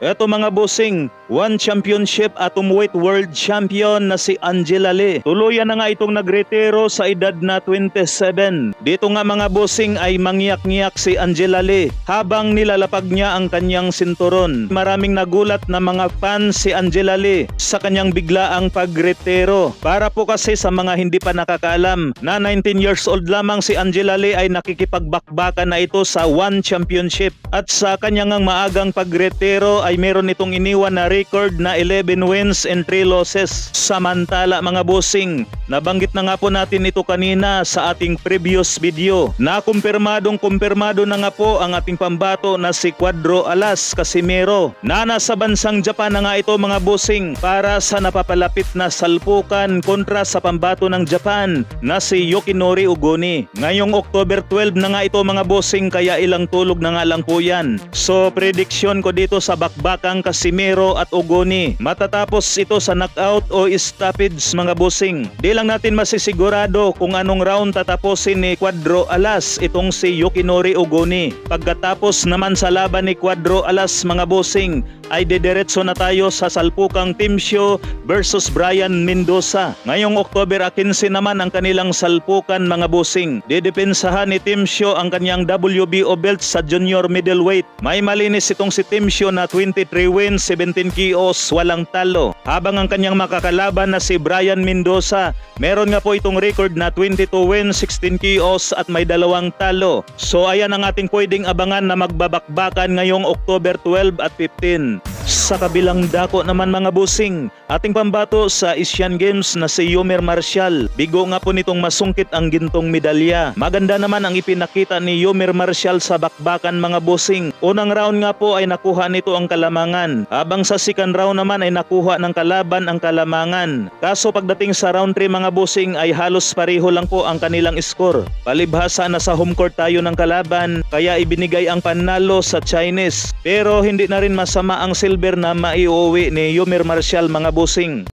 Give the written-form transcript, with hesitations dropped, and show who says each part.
Speaker 1: Eto mga bossing, one championship atomweight world champion na si Angela Lee. Tuluyan na nga itong nagretiro sa edad na 27. Dito nga mga bossing ay mangyak-ngyak si Angela Lee habang nilalapag niya ang kanyang sinturon. Maraming nagulat na mga fans si Angela Lee sa kanyang biglaang pagretiro. Para po kasi sa mga hindi pa nakakaalam na 19 years old lamang si Angela Lee ay nakikipagbakbakan na ito sa one championship. At sa kanyang maagang pagretiro ay meron itong iniwan na record na 11 wins and 3 losses. Samantala mga bossing, nabanggit na nga po natin ito kanina sa ating previous video na kumpirmadong kumpirmado na nga po ang ating pambato na si Cuadro Alas Casimero na nasa bansang Japan na nga ito mga bossing para sa napapalapit na salpukan kontra sa pambato ng Japan na si Yukinori Ugoni. Ngayong October 12 na nga ito mga bossing, kaya ilang tulog na nga lang po yan. So prediction ko dito sa bakbakang Casimero at Ugoni, matatapos ito sa knockout o stoppage mga bossing. Di lang natin masisigurado kung anong round tatapusin ni Cuadro Alas itong si Yukinori Ugoni. Pagkatapos naman sa laban ni Cuadro Alas mga bossing ay dediretso na tayo sa salpukang Timsio versus Brian Mendoza. Ngayong October 15 naman ang kanilang salpukan mga bossing. Didepensahan ni Timsio ang kanyang WBO belt sa junior middleweight. May malinis itong si Timsio na 23 wins, 17 KOs, walang talo. Habang ang kanyang makakalaban na si Brian Mendoza, meron nga po itong record na 22 wins, 16 KOs at may 2 talo. So ayan ang ating pwedeng abangan na magbabakbakan ngayong October 12 at 15. Sa kabilang dako naman mga bossing, ating pambato sa Asian Games na si Yomer Marcial. Bigo nga po nitong masungkit ang gintong medalya. Maganda naman ang ipinakita ni Yomer Marcial sa bakbakan mga bossing. Unang round nga po ay nakuha nito ang kalamangan, habang sa second round naman ay nakuha ng kalaban ang kalamangan. Kaso pagdating sa round 3 mga bossing ay halos pareho lang po ang kanilang score. Palibhasa na sa home court tayo ng kalaban, kaya ibinigay ang panalo sa Chinese. Pero hindi na rin masama ang silver na maiuwi ni Yomer Marcial mga bossing.